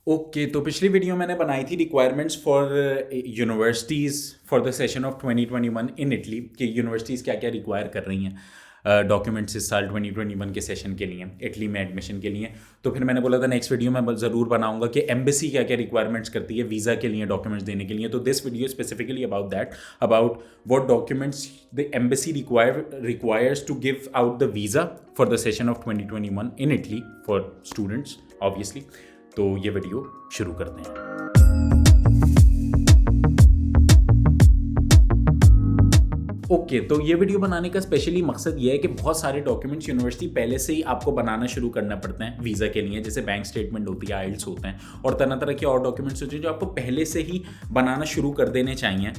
Okay, तो पिछली video मैंने बनाई थी requirements for universities for the session of 2021 in Italy कि यूनिवर्सिटीज़ क्या क्या रिक्वायर कर रही हैं डॉक्यूमेंट्स इस साल 2021 के सेशन के लिए इटली में एडमिशन के लिए। तो फिर मैंने बोला था नेक्स्ट वीडियो में ज़रूर बनाऊंगा कि एम्बेसी क्या क्या रिक्वायरमेंट्स करती है वीज़ा के लिए डॉक्यूमेंट्स देने के लिए। तो this video specifically about that, about what documents the embassy requires to give out the visa for the session of 2021 in Italy for students obviously. तो ये वीडियो शुरू करते हैं। ओके, तो ये वीडियो बनाने का स्पेशली मकसद ये है कि बहुत सारे डॉक्यूमेंट्स यूनिवर्सिटी पहले से ही आपको बनाना शुरू करना पड़ते हैं वीज़ा के लिए, जैसे बैंक स्टेटमेंट होती है, आइल्स होते हैं और तरह तरह के और डॉक्यूमेंट्स होते हैं जो आपको पहले से ही बनाना शुरू कर देने चाहिए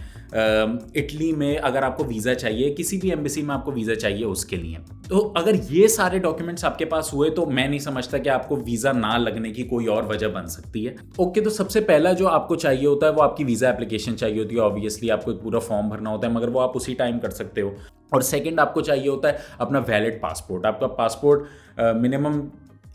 इटली में अगर आपको वीज़ा चाहिए, किसी भी एम्बेसी में आपको वीज़ा चाहिए उसके लिए। तो अगर ये सारे डॉक्यूमेंट्स आपके पास हुए तो मैं नहीं समझता कि आपको वीज़ा ना लगने की कोई और वजह बन सकती है। ओके, तो सबसे पहला जो आपको चाहिए होता है वो आपकी वीज़ा एप्लीकेशन चाहिए होती है। ऑब्वियसली आपको एक पूरा फॉर्म भरना होता है, मगर वो आप उसी टाइम कर सकते हो। और सेकंड आपको चाहिए होता है अपना वैलिड पासपोर्ट। आपका पासपोर्ट मिनिमम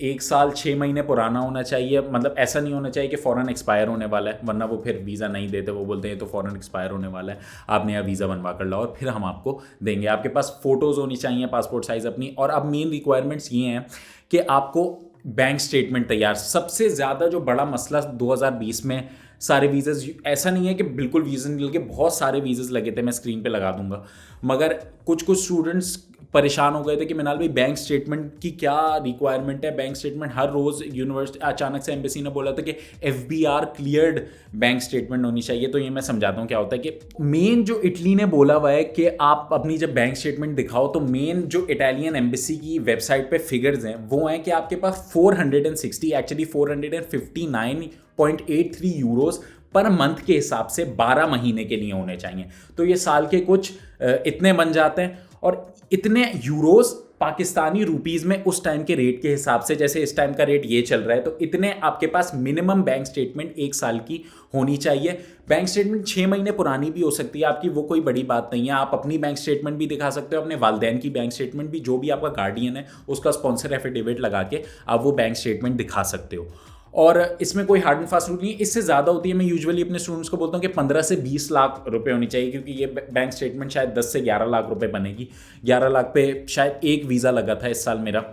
1 साल 6 महीने पुराना होना चाहिए। मतलब ऐसा नहीं होना चाहिए कि फ़ौरन एक्सपायर होने वाला है, वरना वो फिर वीज़ा नहीं देते। वो बोलते हैं तो फ़ौरन एक्सपायर होने वाला है, आप नया वीज़ा बनवा कर लाओ और फिर हम आपको देंगे। आपके पास फ़ोटोज़ होनी चाहिए पासपोर्ट साइज़ अपनी। और अब मेन रिक्वायरमेंट्स ये हैं कि आपको बैंक स्टेटमेंट तैयार। सबसे ज़्यादा जो बड़ा मसला 2020 में सारे वीज़as, ऐसा नहीं है कि बिल्कुल वीज़ा नहीं लगे, बहुत सारे वीज़as लगे थे, मैं स्क्रीन पे लगा दूंगा, मगर कुछ स्टूडेंट्स परेशान हो गए थे कि मिनाल भाई बैंक स्टेटमेंट की क्या रिक्वायरमेंट है। बैंक स्टेटमेंट हर रोज़ यूनिवर्सिटी अचानक से एम्बेसी ने बोला था कि FBR क्लियर्ड बैंक स्टेटमेंट होनी चाहिए। तो ये मैं समझाता हूँ क्या होता है कि मेन जो इटली ने बोला हुआ है कि आप अपनी जब बैंक स्टेटमेंट दिखाओ तो मेन जो इटालियन एम्बेसी की वेबसाइट पे फिगर्स हैं वो हैं कि आपके पास 460 एक्चुअली 459.83 यूरोज पर मंथ के हिसाब से 12 महीने के लिए होने चाहिए। तो ये साल के कुछ इतने बन जाते हैं। और इतने यूरोज पाकिस्तानी रुपीस में उस टाइम के रेट के हिसाब से, जैसे इस टाइम का रेट ये चल रहा है, तो इतने आपके पास मिनिमम बैंक स्टेटमेंट 1 साल की होनी चाहिए। बैंक स्टेटमेंट 6 महीने पुरानी भी हो सकती है आपकी, वो कोई बड़ी बात नहीं है। आप अपनी बैंक स्टेटमेंट भी दिखा सकते हो, अपने वालदैन की बैंक स्टेटमेंट भी, जो भी आपका गार्डियन है उसका स्पॉन्सर एफिडेविट लगा के आप वो बैंक स्टेटमेंट दिखा सकते हो। और इसमें कोई हार्ड एंड फास्ट रूल नहीं है, इससे ज़्यादा होती है। मैं यूजुअली अपने स्टूडेंट्स को बोलता हूँ कि 15 से 20 लाख रुपए होनी चाहिए, क्योंकि ये बैंक स्टेटमेंट शायद 10 से 11 लाख रुपए बनेगी। 11 लाख पे शायद एक वीज़ा लगा था इस साल मेरा,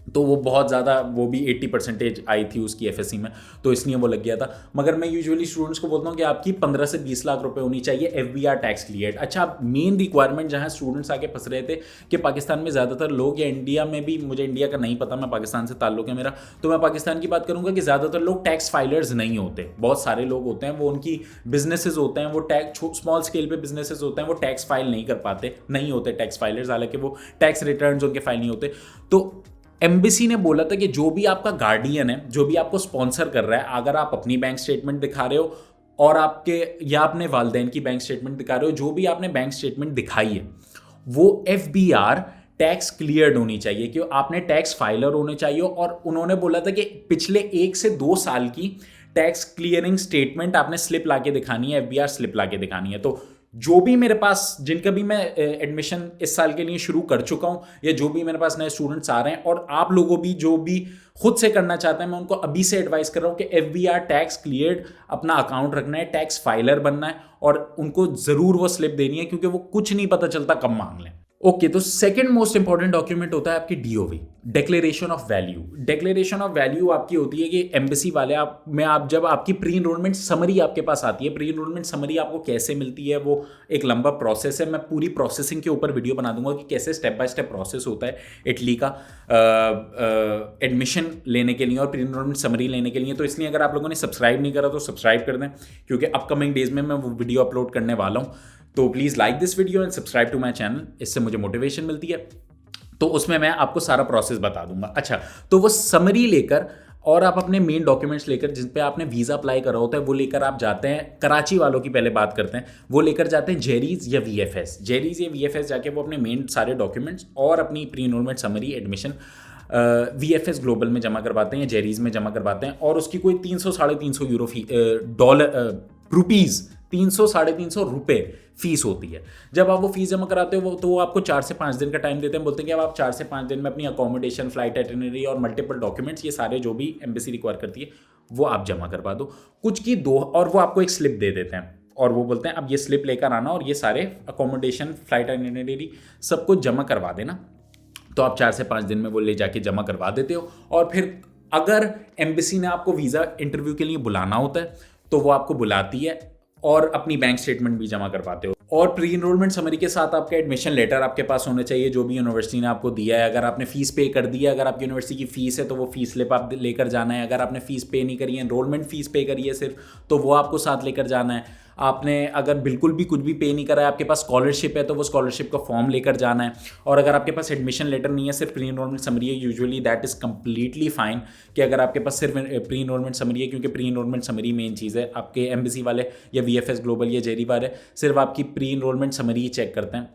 तो वो बहुत ज़्यादा, वो भी 80% आई थी उसकी FSC में, तो इसलिए वो लग गया था। मगर मैं यूजुअली स्टूडेंट्स को बोलता हूँ कि आपकी 15 से 20 लाख रुपए होनी चाहिए FBR टैक्स क्लियर्ड। अच्छा, मेन रिक्वायरमेंट जहाँ स्टूडेंट्स आके फंस रहे थे कि पाकिस्तान में ज़्यादातर लोग, या इंडिया में भी, मुझे इंडिया का नहीं पता, मैं पाकिस्तान से ताल्लुक है मेरा, तो मैं पाकिस्तान की बात करूँगा कि ज़्यादातर लोग टैक्स फाइलर्स नहीं होते। बहुत सारे लोग होते हैं, वो उनकी बिजनेसेस होते हैं, वो टैक्स स्मॉल स्केल पे बिजनेसेस होते हैं, वो टैक्स फाइल नहीं कर पाते, नहीं होते टैक्स फाइलर्स, हालांकि वो टैक्स रिटर्न्स उनके फाइल नहीं होते। तो एम्बेसी ने बोला था कि जो भी आपका गार्डियन है, जो भी आपको स्पॉन्सर कर रहा है, अगर आप अपनी बैंक स्टेटमेंट दिखा रहे हो और आपके या अपने वालदैन की बैंक स्टेटमेंट दिखा रहे हो, जो भी आपने बैंक स्टेटमेंट दिखाई है वो FBR टैक्स क्लियर्ड होनी चाहिए, कि आपने टैक्स फाइलर होने चाहिए। और उन्होंने बोला था कि पिछले 1 से 2 साल की टैक्स क्लियरिंग स्टेटमेंट आपने स्लिप लाके दिखानी है, FBR स्लिप लाके दिखानी है। तो जो भी मेरे पास, जिनका भी मैं एडमिशन इस साल के लिए शुरू कर चुका हूं, या जो भी मेरे पास नए स्टूडेंट्स आ रहे हैं, और आप लोगों भी जो भी खुद से करना चाहते हैं, मैं उनको अभी से एडवाइस कर रहा हूं कि FBR टैक्स क्लियर्ड अपना अकाउंट रखना है, टैक्स फाइलर बनना है, और उनको जरूर वो स्लिप देनी है, क्योंकि वो कुछ नहीं पता चलता कब मांग लें। ओके, तो सेकंड मोस्ट इंपॉर्टेंट डॉक्यूमेंट होता है आपकी DOV, declaration of value. Declaration of value आपकी होती है कि एम्बेसी वाले आप जब आपकी प्री इनरोलमेंट समरी आपके पास आती है, प्री इनरोलमेंट समरी आपको कैसे मिलती है, वो एक लंबा प्रोसेस है। मैं पूरी प्रोसेसिंग के ऊपर वीडियो बना दूंगा कि कैसे स्टेप बाय स्टेप प्रोसेस होता है इटली का एडमिशन लेने के लिए और प्री इनरोलमेंट समरी लेने के लिए। तो इसलिए अगर आप लोगों ने सब्सक्राइब नहीं करा तो सब्सक्राइब कर दें, क्योंकि अपकमिंग डेज में मैं वो वीडियो अपलोड करने वाला हूँ। तो please like this video and subscribe to my channel, इससे मुझे मोटिवेशन मिलती है। तो उसमें मैं आपको सारा प्रोसेस बता दूंगा। अच्छा, तो वो समरी लेकर और आप अपने मेन डॉक्यूमेंट्स लेकर, जिन पे आपने वीज़ा अप्लाई करा होता है, वो लेकर आप जाते हैं। कराची वालों की पहले बात करते हैं, वो लेकर जाते हैं जेरीज या VFS जाके वो अपने मेन सारे डॉक्यूमेंट्स और अपनी pre enrolment summary, admission VFS global में जमा करवाते हैं या जेरीज में जमा करवाते हैं, और उसकी कोई 300 साढ़े 300 यूरो रुपीज़ 300 ₹350 फीस होती है। जब आप वो फीस जमा कराते हो तो वो आपको 4 से 5 दिन का टाइम देते हैं, बोलते हैं कि अब आप 4 से 5 दिन में अपनी अकोमोडेशन, फ्लाइट आइटिनरी और मल्टीपल डॉक्यूमेंट्स, ये सारे जो भी एम्बेसी रिक्वायर करती है वो आप जमा करवा दो। कुछ की दो, और वो आपको एक स्लिप दे देते हैं और वो बोलते हैं अब ये स्लिप लेकर आना और ये सारे अकोमोडेशन, फ्लाइट आइटिनरी सब कुछ जमा करवा देना। तो आप 4 से 5 दिन में वो ले जाके जमा करवा देते हो। और फिर अगर एम्बेसी ने आपको वीज़ा इंटरव्यू के लिए बुलाना होता है तो वो आपको बुलाती है और अपनी बैंक स्टेटमेंट भी जमा करवाते हो। और प्री इनरोलमेंट समरी के साथ आपका एडमिशन लेटर आपके पास होना चाहिए, जो भी यूनिवर्सिटी ने आपको दिया है। अगर आपने फीस पे कर दी है, अगर आपकी यूनिवर्सिटी की फीस है तो वो फीस स्लिप आप लेकर जाना है। अगर आपने फीस पे नहीं करी है, एनरोलमेंट फीस पे करी है सिर्फ, तो वो आपको साथ लेकर जाना है। आपने अगर बिल्कुल भी कुछ भी पे नहीं करा है, आपके पास स्कॉलरशिप है तो वो स्कॉलरशिप का फॉर्म लेकर जाना है। और अगर आपके पास एडमिशन लेटर नहीं है, सिर्फ प्री इनरोलमेंट समरी है, usually that is completely fine कि अगर आपके पास सिर्फ प्री इनरोलमेंट समरी है, क्योंकि प्री इनरोलमेंट समरी मेन चीज़ है। आपके एम्बेसी वाले या VFS ग्लोबल या जेरी वाले सिर्फ आपकी प्री इनरोलमेंट समरी चेक करते हैं।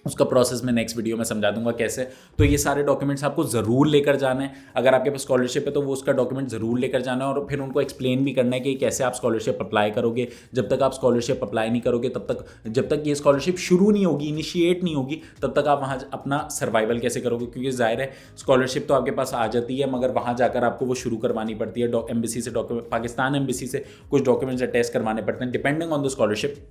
उसका प्रोसेस मैं नेक्स्ट वीडियो में समझा दूंगा कैसे। तो ये सारे डॉक्यूमेंट्स आपको ज़रूर लेकर जाना है। अगर आपके पास स्कॉलरशिप है तो वो उसका डॉक्यूमेंट ज़रूर लेकर जाना है और फिर उनको एक्सप्लेन भी करना है कि कैसे आप स्कॉलरशिप अप्लाई करोगे। जब तक आप स्कॉलरशिप अप्लाई नहीं करोगे तब तक, जब तक ये स्कॉलरशिप शुरू नहीं होगी, इनिशिएट नहीं होगी, तब तक आप वहाँ अपना सर्वाइवल कैसे करोगे। क्योंकि जाहिर है स्कॉलरशिप तो आपके पास आ जाती है, मगर वहाँ जाकर आपको वो शुरू करवानी पड़ती है। एम्बेसी से डॉक्यूमेंट, पाकिस्तान एम्बेसी से कुछ डॉक्यूमेंट्स अटैच करवाने पड़ते हैं डिपेंडिंग ऑन द स्कॉलरशिप।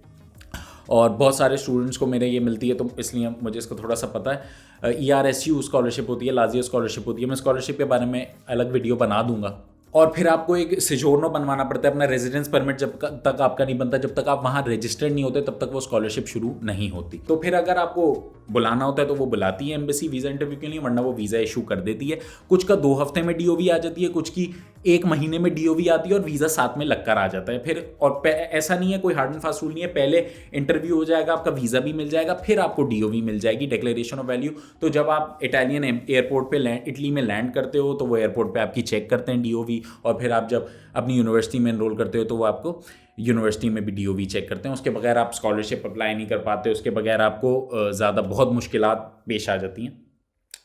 और बहुत सारे स्टूडेंट्स को मेरे ये मिलती है तो इसलिए मुझे इसका थोड़ा सा पता है। ERSU स्कॉलरशिप होती है, लाजिया स्कॉलरशिप होती है। मैं स्कॉलरशिप के बारे में अलग वीडियो बना दूंगा। और फिर आपको एक सिजोर्नो बनवाना पड़ता है, अपना रेजिडेंस परमिट जब तक आपका नहीं बनता, जब तक आप वहाँ रजिस्टर्ड नहीं होते तब तक वो स्कॉलरशिप शुरू नहीं होती। तो फिर अगर आपको बुलाना होता है तो वो बुलाती है एम्बेसी वीज़ा इंटरव्यू के लिए, वरना वो वीज़ा इशू कर देती है। कुछ का 2 हफ्ते में DOV आ जाती है, कुछ की 1 महीने में DOV आती है और वीज़ा साथ में लगकर आ जाता है फिर। और ऐसा नहीं है, कोई हार्ड एंड फास्ट रूल नहीं है, पहले इंटरव्यू हो जाएगा, आपका वीज़ा भी मिल जाएगा, फिर आपको DOV मिल जाएगी, डिक्लेरेशन ऑफ वैल्यू। तो जब आप इटालियन एयरपोर्ट पे इटली में लैंड करते हो तो वो एयरपोर्ट पे आपकी चेक करते हैं DOV। और फिर आप जब अपनी यूनिवर्सिटी में एनरोल करते हो तो वो आपको यूनिवर्सिटी में भी DOV चेक करते हैं। उसके बगैर आप स्कॉलरशिप अप्लाई नहीं कर पाते, उसके बगैर आपको ज़्यादा बहुत मुश्किलात पेश आ जाती हैं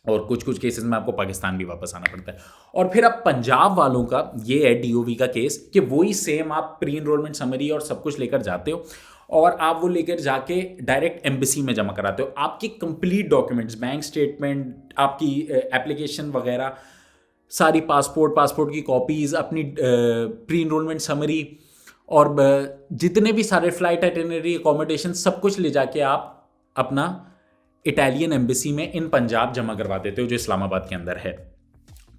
और कुछ कुछ केसेस में आपको पाकिस्तान भी वापस आना पड़ता है। और फिर अब पंजाब वालों का ये है DOV का केस कि वही सेम आप प्री इनरोलमेंट समरी और सब कुछ लेकर जाते हो और आप वो लेकर जाके डायरेक्ट एम्बेसी में जमा कराते हो। आपकी कंप्लीट डॉक्यूमेंट्स, बैंक स्टेटमेंट, आपकी एप्लीकेशन वगैरह सारी, पासपोर्ट की कॉपीज़, अपनी प्री इनरोलमेंट समरी और जितने भी सारे फ्लाइट आइटिनरी, अकोमोडेशन, सब कुछ ले जाके आप अपना इटालियन एम्बेसी में इन पंजाब जमा करवा देते हो जो इस्लामाबाद के अंदर है।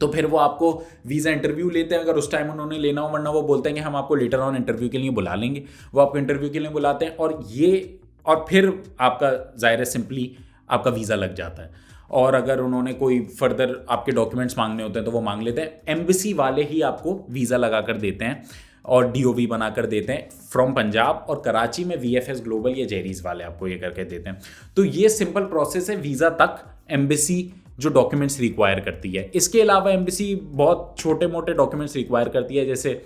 तो फिर वो आपको वीज़ा इंटरव्यू लेते हैं अगर उस टाइम उन्होंने लेना हो, वरना वो बोलते हैं कि हम आपको लेटर ऑन इंटरव्यू के लिए बुला लेंगे। वो आपको इंटरव्यू के लिए बुलाते हैं और फिर आपका ज़ाहिर है सिंपली आपका वीज़ा लग जाता है। और अगर उन्होंने कोई फर्दर आपके डॉक्यूमेंट्स मांगने होते हैं तो वो मांग लेते हैं। एम्बेसी वाले ही आपको वीज़ा लगा कर देते हैं और DOV बना कर देते हैं फ्रॉम पंजाब। और कराची में VFS ग्लोबल या जेरीज वाले आपको ये करके देते हैं। तो ये सिंपल प्रोसेस है वीज़ा तक एम्बेसी जो डॉक्यूमेंट्स रिक्वायर करती है। इसके अलावा एम्बेसी बहुत छोटे मोटे डॉक्यूमेंट्स रिक्वायर करती है, जैसे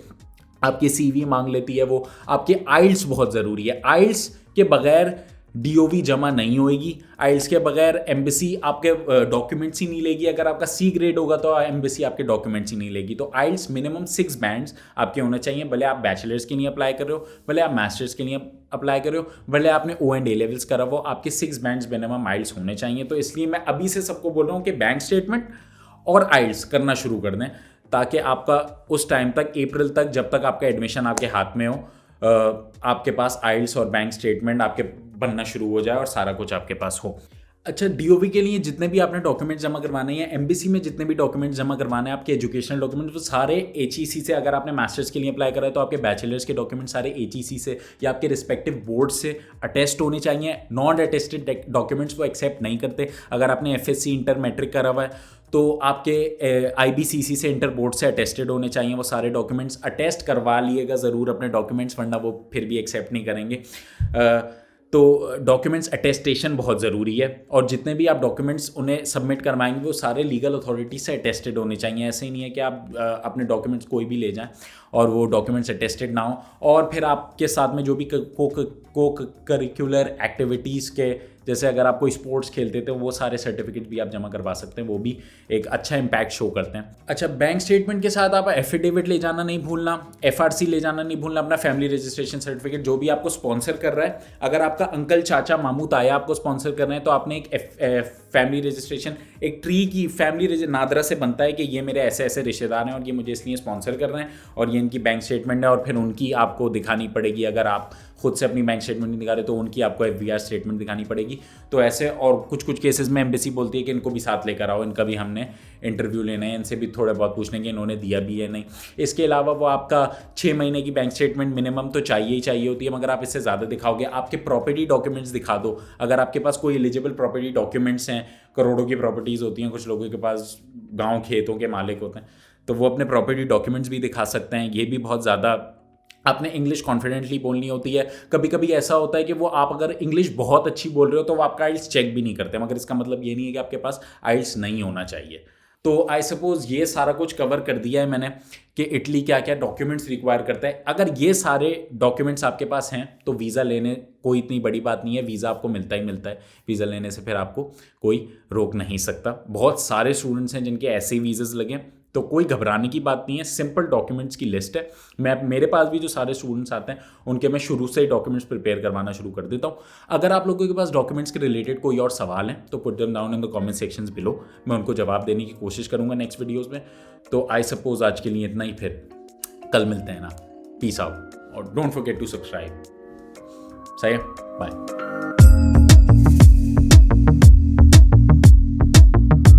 आपकी CV मांग लेती है, वो आपके IELTS बहुत ज़रूरी है। IELTS के बगैर DOV जमा नहीं होएगी। IELTS के बगैर एम्बेसी आपके डॉक्यूमेंट्स ही नहीं लेगी। अगर आपका C ग्रेड होगा तो एम्बेसी आपके डॉक्यूमेंट्स ही नहीं लेगी। तो IELTS मिनिमम 6 बैंड्स आपके होने चाहिए, भले आप बैचलर्स के लिए अप्लाई कर रहे हो, भले आप मास्टर्स के लिए अप्लाई कर रहे हो, भले आपने O&A लेवल्स करा हो, आपके 6 बैंड्स मिनिमम IELTS होने चाहिए। तो इसलिए मैं अभी से सबको बोल रहा हूँ कि बैंक स्टेटमेंट और IELTS करना शुरू कर दें, ताकि आपका उस टाइम तक, अप्रैल तक, जब तक आपका एडमिशन आपके हाथ में हो, आपके पास IELTS और बैंक स्टेटमेंट आपके बनना शुरू हो जाए और सारा कुछ आपके पास हो। अच्छा, DOV के लिए जितने भी आपने डॉक्यूमेंट जमा करवाने हैं, एम्बेसी में जितने भी डॉक्यूमेंट जमा करवाने हैं, आपके एजुकेशनल डॉक्यूमेंट, वो सारे HEC से, अगर आपने मास्टर्स के लिए अप्लाई करा है तो आपके बैचलर्स के डॉक्यूमेंट सारे HEC से या आपके रिस्पेक्टिव बोर्ड से अटेस्ट होने चाहिए। नॉन अटेस्टेड डॉक्यूमेंट्स वो एक्सेप्ट नहीं करते। अगर आपने FSC इंटर मैट्रिक करा हुआ है तो आपके IBCC से, इंटर बोर्ड से अटेस्टेड होने चाहिए वो सारे डॉक्यूमेंट्स। अटेस्ट करवा लिएगा ज़रूर अपने डॉक्यूमेंट्स, वरना वो फिर भी एक्सेप्ट नहीं करेंगे। तो डॉक्यूमेंट्स अटेस्टेशन बहुत ज़रूरी है और जितने भी आप डॉक्यूमेंट्स उन्हें सबमिट करवाएंगे वो सारे लीगल अथॉरिटी से अटेस्टेड होने चाहिए। ऐसे ही नहीं है कि आप अपने डॉक्यूमेंट्स कोई भी ले जाएं। और वो डॉक्यूमेंट्स अटेस्टेड ना हो, और फिर आपके साथ में जो भी को करिकुलर एक्टिविटीज़ के, जैसे अगर आप कोई स्पोर्ट्स खेलते थे, वो सारे सर्टिफिकेट भी आप जमा करवा सकते हैं, वो भी एक अच्छा इम्पैक्ट शो करते हैं। अच्छा, बैंक स्टेटमेंट के साथ आप एफिडेविट ले जाना नहीं भूलना, FRC ले जाना नहीं भूलना, अपना फैमिली रजिस्ट्रेशन सर्टिफिकेट, जो भी आपको स्पॉन्सर कर रहा है। अगर आपका अंकल, चाचा, मामू, ताया आपको स्पॉन्सर कर रहे हैं तो आपने एक फैमिली रजिस्ट्रेशन, एक ट्री की फैमिली नादरा से बनता है कि ये मेरे ऐसे ऐसे रिश्तेदार हैं और ये मुझे इसलिए स्पॉन्सर कर रहे हैं और ये इनकी बैंक स्टेटमेंट है, और फिर उनकी आपको दिखानी पड़ेगी। अगर आप खुद से अपनी बैंक स्टेटमेंट नहीं दिखा रहे तो उनकी आपको FBR स्टेटमेंट दिखानी पड़ेगी। तो ऐसे, और कुछ केसेस में एम्बेसी बोलती है कि इनको भी साथ लेकर आओ, इनका भी हमने इंटरव्यू लेना है, इनसे भी थोड़े बहुत पूछने कि इन्होंने दिया भी है नहीं। इसके अलावा वो आपका 6 महीने की बैंक स्टेटमेंट मिनिमम तो चाहिए ही चाहिए होती है, मगर आप इससे ज़्यादा दिखाओगे। आपके प्रॉपर्टी डॉक्यूमेंट्स दिखा दो, अगर आपके पास कोई एलिजिबल प्रॉपर्टी डॉक्यूमेंट्स हैं, करोड़ों की प्रॉपर्टीज़ होती हैं, कुछ लोगों के पास गाँव खेतों के मालिक होते हैं, तो वो अपने प्रॉपर्टी डॉक्यूमेंट्स भी दिखा सकते हैं। ये भी बहुत ज़्यादा, आपने इंग्लिश कॉन्फिडेंटली बोलनी होती है। कभी कभी ऐसा होता है कि वो आप अगर इंग्लिश बहुत अच्छी बोल रहे हो तो वो आपका आइल्स चेक भी नहीं करते, मगर इसका मतलब ये नहीं है कि आपके पास आइल्स नहीं होना चाहिए। तो आई सपोज ये सारा कुछ कवर कर दिया है मैंने कि इटली क्या क्या डॉक्यूमेंट्स रिक्वायर करता है। अगर ये सारे डॉक्यूमेंट्स आपके पास हैं तो वीज़ा लेने कोई इतनी बड़ी बात नहीं है, वीज़ा आपको मिलता ही मिलता है। वीज़ा लेने से फिर आपको कोई रोक नहीं सकता। बहुत सारे स्टूडेंट्स हैं जिनके ऐसे वीज़ाज लगे, तो कोई घबराने की बात नहीं है। सिंपल डॉक्यूमेंट्स की लिस्ट है। मेरे पास भी जो सारे स्टूडेंट्स आते हैं उनके मैं शुरू से ही डॉक्यूमेंट्स प्रिपेयर करवाना शुरू कर देता हूँ। अगर आप लोगों के पास डॉक्यूमेंट्स के रिलेटेड कोई और सवाल हैं तो put them down in the comment sections below, मैं उनको जवाब देने की कोशिश करूँगा नेक्स्ट वीडियोज़ में। तो आई सपोज आज के लिए इतना ही, फिर कल मिलते हैं ना। पीस आउट और डोंट फॉरगेट टू सब्सक्राइब। सही है, बाय।